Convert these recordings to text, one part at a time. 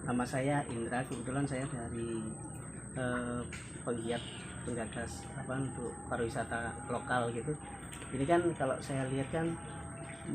Nama saya Indra, kebetulan saya dari penggiat penggagas untuk pariwisata lokal gitu. Ini kan kalau saya lihat kan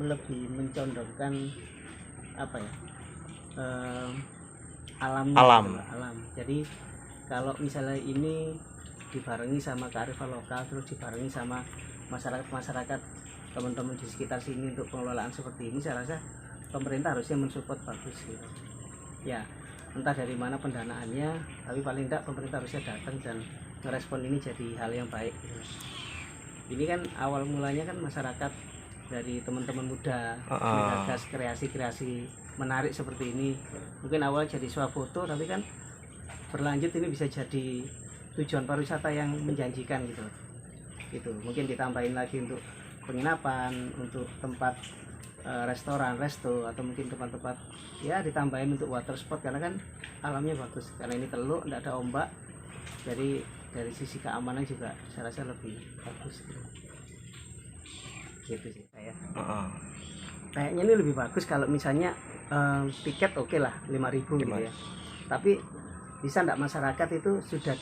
lebih mencondongkan alam. Alam. Jadi kalau misalnya ini dibarengi sama kearifan lokal, terus dibarengi sama masyarakat teman-teman di sekitar sini untuk pengelolaan seperti ini, saya rasa pemerintah harusnya mensupport bagus gitu. Ya, entah dari mana pendanaannya, tapi paling tidak pemerintah harusnya datang dan merespon ini jadi hal yang baik gitu. Ini kan awal mulanya kan masyarakat dari teman-teman muda menggagas kreasi-kreasi menarik seperti ini. Mungkin awal jadi swafoto, tapi kan berlanjut ini bisa jadi tujuan pariwisata yang menjanjikan gitu. Itu mungkin ditambahin lagi untuk penginapan, untuk tempat restoran, resto, atau mungkin tempat-tempat ya ditambahin untuk water sport, karena kan alamnya bagus, karena ini teluk, tidak ada ombak, jadi dari sisi keamanan juga saya rasa lebih bagus gitu sih saya. Kayaknya ini lebih bagus kalau misalnya tiket oke lah 5.000 gitu ya, tapi bisa enggak masyarakat itu sudah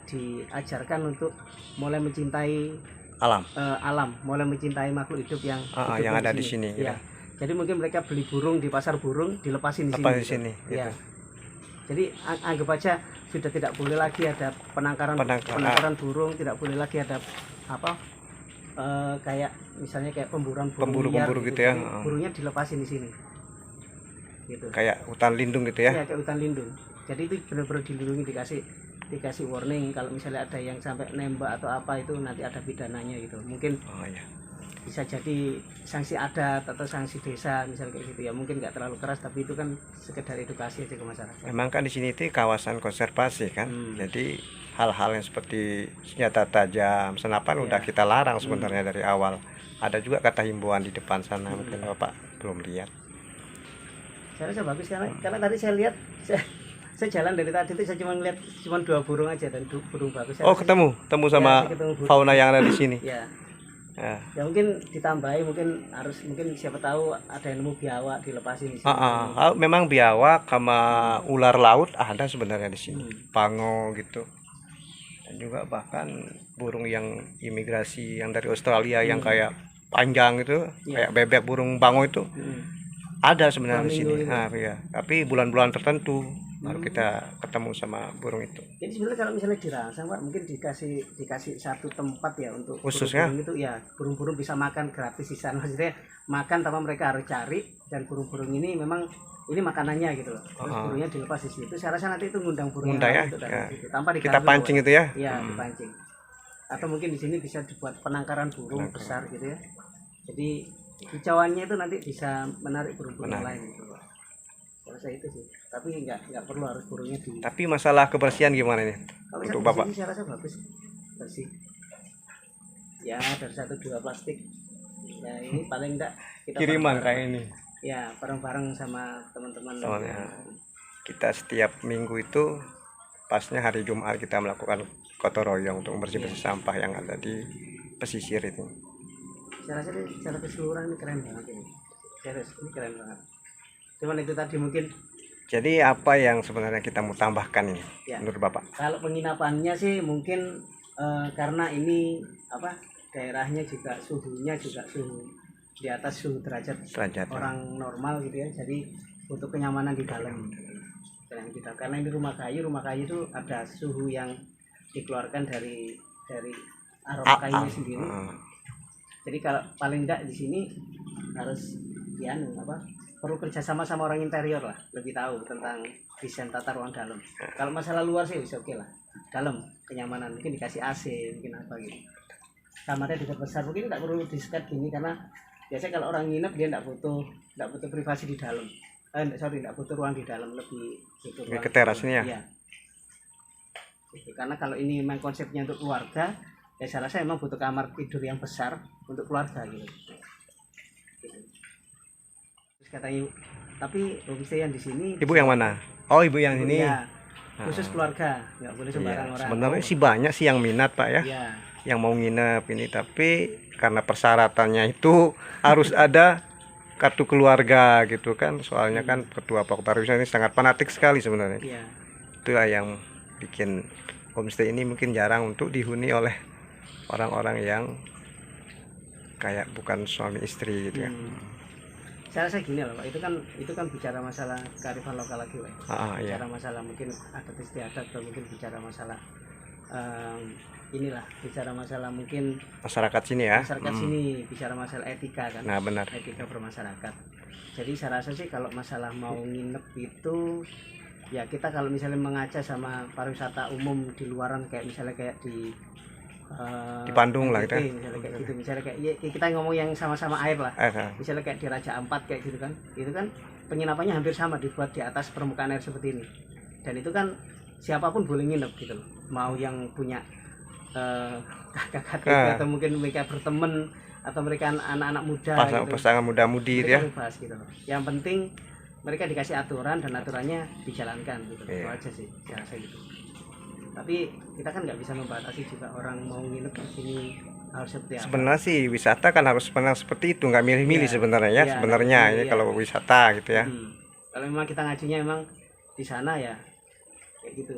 diajarkan untuk mulai mencintai alam, mulai mencintai makhluk hidup yang ada di sini ya. Jadi mungkin mereka beli burung di pasar burung, dilepasin di sini. Ya. Jadi anggap aja sudah tidak boleh lagi ada penangkaran burung, tidak boleh lagi ada kayak misalnya kayak pemburuan burung gitu ya. Burungnya dilepasin di sini. Gitu. Kayak hutan lindung gitu ya. Iya, kayak hutan lindung. Jadi itu benar-benar dilindungi, dikasih warning kalau misalnya ada yang sampai nembak atau apa, itu nanti ada pidananya gitu. Mungkin bisa jadi sanksi adat atau sanksi desa misalnya kayak gitu ya. Mungkin nggak terlalu keras, tapi itu kan sekedar edukasi aja ke masyarakat. Memang kan di sini itu kawasan konservasi kan. Jadi hal-hal yang seperti senjata tajam, senapan udah kita larang sebenarnya dari awal. Ada juga kata himbauan di depan sana, mungkin Bapak belum lihat. Saya rasa bagus karena tadi saya lihat, saya jalan dari tadi itu saya cuma lihat 2 burung aja, dan burung bagus. Ketemu sama fauna yang ada di sini. Ya mungkin ditambahi, mungkin siapa tahu ada yang nemu biawak, dilepasin di sini. Memang biawak sama ular laut ada sebenarnya di sini, pango gitu. Dan juga bahkan burung yang imigrasi yang dari Australia yang kayak panjang itu, kayak bebek, burung bango itu ada sebenarnya di sini. Tapi bulan-bulan tertentu baru kita ketemu sama burung itu. Jadi sebenarnya kalau misalnya dirangsang Pak, mungkin dikasih satu tempat ya untuk khususnya burung itu ya, burung-burung bisa makan gratis di sana. Maksudnya makan tanpa mereka harus cari, dan burung-burung ini memang ini makanannya gitu loh. Terus burungnya dilepas di situ. Saya rasa nanti itu ngundang burung ya, itu tanpa diganggu. Kita pancing itu ya. Iya, dipancing. Atau mungkin di sini bisa dibuat penangkaran burung besar gitu ya. Jadi kicauannya itu nanti bisa menarik burung-burung lain gitu. Saya itu sih, tapi nggak perlu harus burungnya di. Tapi masalah kebersihan gimana nih untuk Bapak? Saya rasa bagus, bersih. Ya dari 1-2 plastik. Ya ini paling enggak kita kiriman kayak ini. Ya bareng-bareng sama teman-teman. Soalnya kita setiap minggu itu pasnya hari Jumat kita melakukan gotong royong untuk membersih-bersih sampah yang ada di pesisir itu. Saya rasa secara keseluruhan ini keren banget ini. Ini keren banget. Cuman itu tadi mungkin. Jadi apa yang sebenarnya kita mau tambahkan ini menurut Bapak? Kalau penginapannya sih mungkin karena ini daerahnya juga suhunya juga suhu di atas suhu derajat orang normal gitu ya. Jadi untuk kenyamanan di dalam kita, karena ini rumah kayu itu ada suhu yang dikeluarkan dari aroma kayunya sendiri. Jadi kalau paling enggak di sini harus perlu kerjasama sama orang interior lah, lebih tahu tentang desain tata ruang dalam. Kalau masalah luar sih bisa oke lah, dalam kenyamanan mungkin dikasih AC, mungkin apa gitu. Kamarnya juga besar, mungkin tidak perlu di-set gini, karena biasanya kalau orang nginep dia tidak butuh privasi di dalam. Tidak butuh ruang di dalam, lebih butuh ruang ke terasnya. Iya. Karena kalau ini memang konsepnya untuk keluarga, ya saya rasa memang butuh kamar tidur yang besar untuk keluarga gitu. Kata ibu, tapi homestay yang di sini. Ibu yang mana? Oh, ibu yang ini. Ya, khusus keluarga, nggak boleh sembarang orang. Sebenarnya sih banyak sih yang minat Pak ya, yang mau nginep ini, tapi karena persyaratannya itu harus ada kartu keluarga gitu kan, soalnya kan ketua Pak Pariwisata ini sangat fanatik sekali sebenarnya. Iya. Itulah yang bikin homestay ini mungkin jarang untuk dihuni oleh orang-orang yang kayak bukan suami istri gitu ya. Saya rasa gini loh Pak, itu kan bicara masalah kearifan lokal lagi Pak. Iya. Bicara masalah mungkin adat istiadat, atau mungkin bicara masalah bicara masalah mungkin Masyarakat sini ya. masyarakat sini, bicara masalah etika kan. Nah benar. Etika bermasyarakat. Jadi saya rasa sih kalau masalah mau nginep itu ya kita kalau misalnya mengajak sama pariwisata umum di luaran kayak misalnya kayak di Bandung lah NTT, gitu ya. misalnya kayak gitu, misalnya kayak ya, kita ngomong yang sama-sama air lah, Nah. misalnya kayak di Raja Ampat kayak gitu kan, itu kan penginapannya hampir sama, dibuat di atas permukaan air seperti ini, dan itu kan siapapun boleh nginep gitu loh, mau yang punya kakak-kakak atau mungkin mereka berteman atau mereka anak-anak muda gitu, pasangan muda-mudi ya. Bebas gitu loh. Yang penting mereka dikasih aturan dan aturannya dijalankan gitu. Itu aja sih saya rasa gitu. Tapi kita kan nggak bisa membatasi juga orang mau nginep di sini harus seperti apa. Sebenarnya sih wisata kan harus benar seperti itu, nggak milih-milih sebenarnya ya. Sebenarnya ini kalau wisata gitu ya. Kalau memang kita ngajunya emang di sana ya kayak gitu.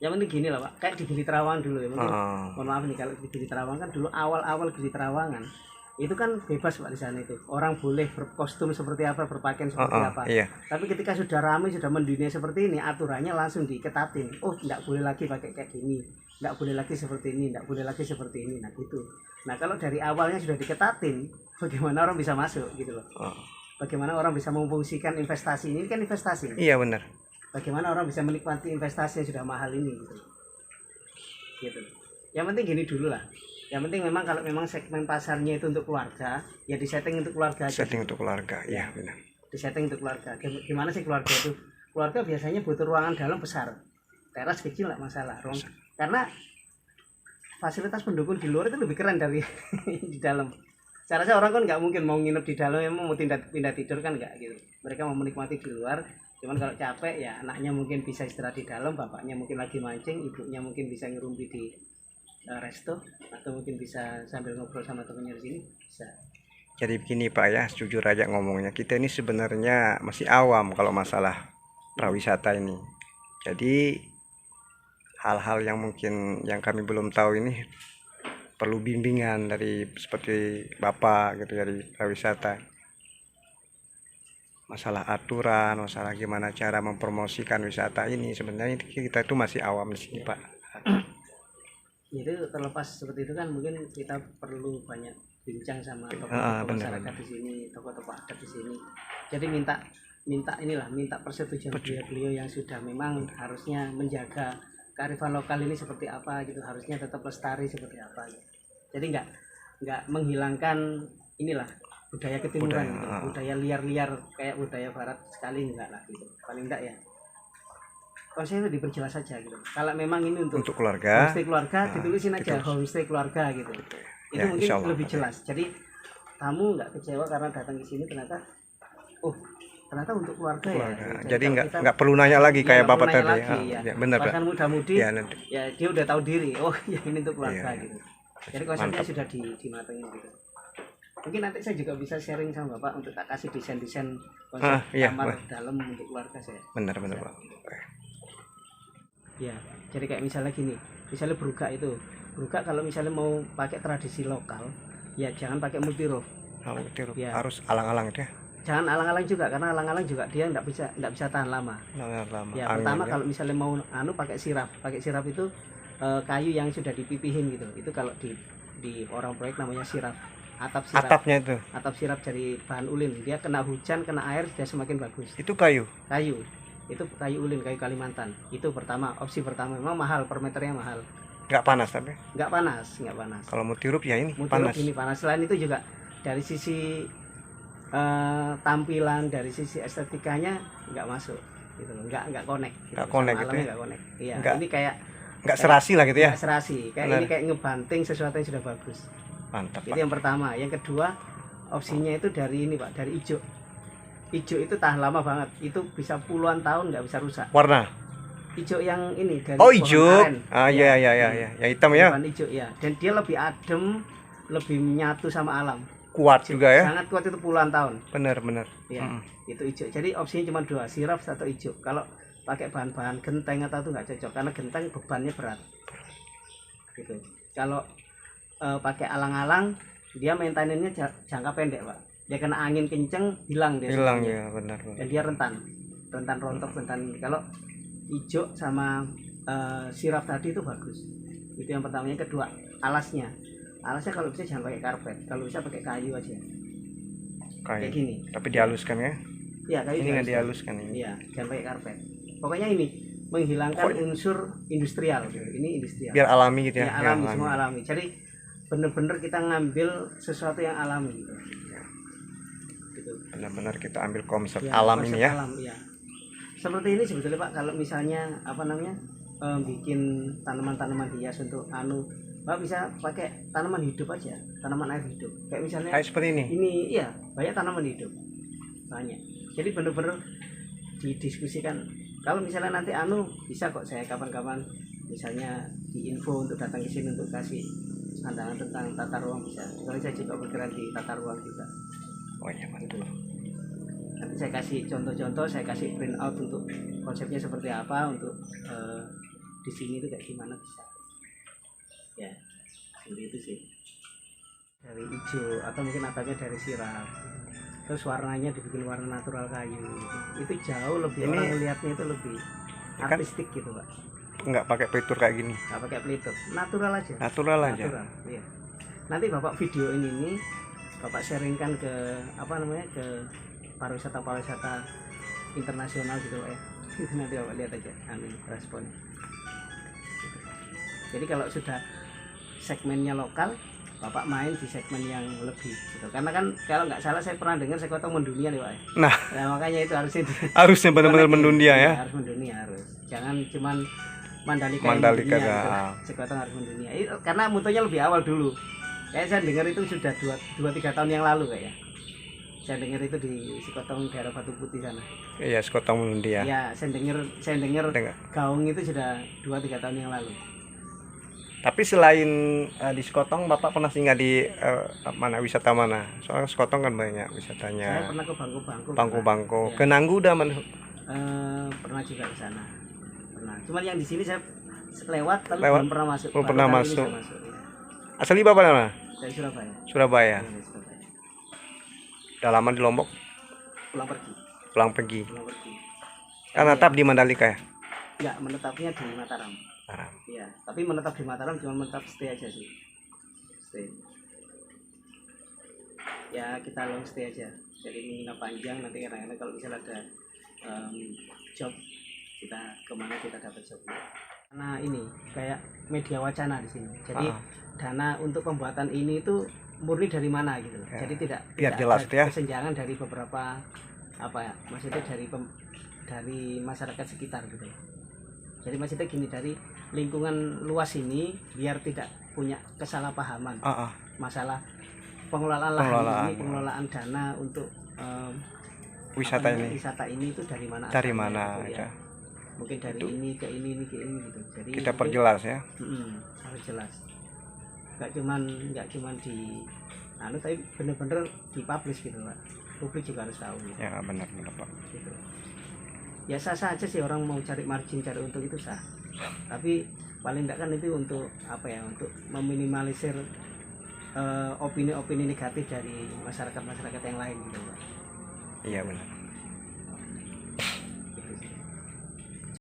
Yang penting gini lah Pak, kayak di Gili Trawangan dulu ya, mungkin mohon maaf nih, kalau di Gili Trawangan kan dulu awal-awal Gili Trawangan itu kan bebas Pak di sana itu, orang boleh berkostum seperti apa, berpakaian seperti apa. Iya. Tapi ketika sudah ramai, sudah mendunia seperti ini, aturannya langsung diketatin. Oh, nggak boleh lagi pakai kayak gini, nggak boleh lagi seperti ini, nggak boleh lagi seperti ini. Nah gitu. Nah kalau dari awalnya sudah diketatin, bagaimana orang bisa masuk gitu loh? Bagaimana orang bisa memfungsikan investasi ini kan investasi. Iya benar. Bagaimana orang bisa menikmati investasi yang sudah mahal ini gitu. Yang penting gini dulu lah, yang penting memang kalau memang segmen pasarnya itu untuk keluarga ya disetting untuk keluarga aja. Setting untuk keluarga, iya benar. Disetting untuk keluarga. Gimana sih keluarga itu? Keluarga biasanya butuh ruangan dalam besar, teras kecil nggak masalah, karena fasilitas pendukung di luar itu lebih keren dari di dalam. Saya rasa orang kan nggak mungkin mau nginep di dalam, mau pindah tidur kan nggak gitu. Mereka mau menikmati di luar. Cuman kalau capek ya anaknya mungkin bisa istirahat di dalam, bapaknya mungkin lagi mancing, ibunya mungkin bisa ngerumpi di resto, atau mungkin bisa sambil ngobrol sama temennya di sini bisa. Jadi begini Pak ya, jujur aja ngomongnya, kita ini sebenarnya masih awam kalau masalah prawisata ini. Jadi hal-hal yang mungkin yang kami belum tahu ini perlu bimbingan dari seperti Bapak gitu dari prawisata. Masalah aturan, masalah gimana cara mempromosikan wisata ini, sebenarnya kita itu masih awam di sini Pak. Itu terlepas seperti itu kan mungkin kita perlu banyak bincang sama tokoh-tokoh masyarakat di sini, tokoh-tokoh adat di sini. Jadi minta persetujuan beliau yang sudah memang harusnya menjaga kearifan lokal ini seperti apa gitu, harusnya tetap lestari seperti apa gitu. Jadi nggak menghilangkan inilah budaya ketimuran, budaya liar-liar kayak budaya barat sekali enggak lah gitu. Paling enggak ya konsepnya diperjelas saja gitu. Kalau memang ini untuk keluarga, homestay keluarga, ditulisin aja homestay keluarga gitu. Itu ya, mungkin lebih jelas. Jadi tamu nggak kecewa karena datang ke sini ternyata untuk keluarga. Ya. Jadi nggak perlu nanya lagi kayak Bapak tadi. Ya, benar Pak. Bahkan muda-mudi ya dia udah tahu diri. Oh ya ini untuk keluarga gitu. Jadi konsepnya sudah dimatengin gitu. Mungkin nanti saya juga bisa sharing sama Bapak untuk tak kasih desain-desain konsep kamar dalam untuk keluarga saya. Benar Pak. Ya, jadi kayak misalnya gini, misalnya Brugak kalau misalnya mau pakai tradisi lokal, ya jangan pakai multi roof. Ya. Harus alang-alang itu ya. Jangan alang-alang juga, karena alang-alang juga dia nggak bisa tahan lama. Ya, pertama kalau misalnya mau pakai sirap itu kayu yang sudah dipipihin gitu. Itu kalau di orang proyek namanya sirap. Atapnya itu. Atap sirap dari bahan ulin. Dia kena hujan, kena air dia semakin bagus. Itu kayu. Itu kayu ulin, kayu Kalimantan. Itu opsi pertama. Memang mahal, per meternya mahal. Nggak panas tapi? Nggak panas. Kalau multirup ya ini panas. Ini panas. Selain itu juga dari sisi tampilan, dari sisi estetikanya nggak masuk gitu loh. Nggak connect. Gitu. Nggak connect gitu ya? Nggak connect. Iya. Ini kayak nggak serasi lah gitu ya? Nggak serasi. Ini kayak ngebanting sesuatu yang sudah bagus. Mantap Itu Pak. Yang pertama. Yang kedua opsinya itu dari ini Pak, dari hijau. Hijau itu tahan lama banget. Itu bisa puluhan tahun nggak bisa rusak. Warna? Hijau yang ini dari hijau. Iya. Yang hitam ya. Bukan hijau ya. Dan dia lebih adem, lebih menyatu sama alam. kuat juga ya. Sangat kuat, itu puluhan tahun. Benar. Ya, itu hijau. Jadi opsinya cuma dua, sirap atau hijau. Kalau pakai bahan-bahan genteng atau itu nggak cocok, karena genteng bebannya berat. Gitu. Kalau pakai alang-alang, dia maintenance-nya jangka pendek, Pak. Dia kena angin kenceng, hilang dia. Hilang ya, benar. Dan dia rentan rontok, rentan. Kalau hijau sama sirap tadi itu bagus. Itu yang pertama. Yang kedua, alasnya kalau bisa jangan pakai karpet, kalau bisa pakai kayu aja. Kayak gini. Tapi dihaluskan ya? Iya, kayu. Ini nggak dihaluskan ini. Iya, jangan pakai karpet. Pokoknya ini menghilangkan unsur industrial. Ini industrial. Biar alami gitu ya? Ya, alami, semua alami. Jadi benar-benar kita ngambil sesuatu yang alami gitu. Benar-benar kita ambil konsep ya, alam konsep ini ya. Alam, ya. Seperti ini sebetulnya Pak, kalau misalnya bikin tanaman-tanaman hias untuk Pak bisa pakai tanaman hidup aja, tanaman air hidup. Kayak misalnya kayak seperti ini. Ini iya, banyak tanaman hidup. Banyak. Jadi benar-benar didiskusikan. Kalau misalnya nanti bisa kok saya kapan-kapan misalnya diinfo untuk datang ke sini untuk kasih pandangan tentang tata ruang bisa. Kalau saya juga bergerak di tata ruang juga. Oh iya, mantap. Nanti saya kasih contoh-contoh, saya kasih print out untuk konsepnya seperti apa, untuk di sini itu kayak gimana bisa. Ya, seperti itu sih. Dari hijau atau mungkin atapnya dari sirap. Terus warnanya dibikin warna natural kayu. Itu jauh lebih, orang melihatnya itu lebih artistik gitu, Pak. Nggak pakai pelitur kayak gini. Nggak pakai pelitur, natural aja. Natural aja. Natural, iya. Nanti Bapak video ini Bapak sharingkan ke ke pariwisata internasional gitu, Pak ya. Itu nanti Bapak lihat aja respon. Jadi kalau sudah segmennya lokal, Bapak main di segmen yang lebih gitu. Karena kan kalau nggak salah saya pernah dengar sekotong mendunia nih, Pak ya. Nah, makanya itu harusnya benar-benar mendunia ya. Harus mendunia, harus. Jangan cuman Mandalika ya. Gitu. Sekotong harus mendunia. Karena mutunya lebih awal dulu. Kayak saya dengar itu sudah 2-3 tahun yang lalu kayak ya. Saya dengar itu di Sekotong daerah Batu Putih sana. Iya, Sekotong mendunia. Iya, saya dengar gaung itu sudah 2-3 tahun yang lalu. Tapi selain di Sekotong, Bapak pernah singgah di wisata mana? Soalnya Sekotong kan banyak wisatanya. Saya pernah ke Bangko. Ya. Ke Nanggu udah mana? Pernah juga ke sana. Pernah. Cuman yang di sini saya lewat tapi belum pernah masuk. Belum pernah masuk. Ya. Asli Bapak mana? Dari Surabaya. Surabaya. Udah lama di Lombok? Pulang pergi. Kan tetap di Mandalika ya? Enggak, menetapnya di Mataram. Iya, tapi menetap di Mataram cuma menetap stay aja sih. Stay. Ya kita long stay aja. Jadi menginap panjang, nanti kadang-kadang kalau misalnya ada job, kita kemana kita dapat jobnya. Karena ini kayak media wacana di sini. Jadi dana untuk pembuatan ini itu murni dari mana gitu. Ya. Jadi tidak jelas ada ya. kesenjangan dari beberapa maksudnya dari masyarakat sekitar gitu. Jadi maksudnya gini, dari lingkungan luas ini biar tidak punya kesalahpahaman masalah pengelolaan lahan ini, pengelolaan dana untuk wisata ini itu dari mana? Dari mana? Ya. Mungkin dari itu. ini ke ini gitu. Jadi kita perjelas ya. Harus jelas. Nggak cuman di tapi bener-bener dipublish gitu, Pak. Publik juga harus tahu. Gitu. Ya benar Pak. Gitu. Ya sah aja sih orang mau cari margin, cari untung itu sah. Tapi paling enggak kan itu untuk untuk meminimalisir opini-opini negatif dari masyarakat yang lain gitu, Pak. Iya benar.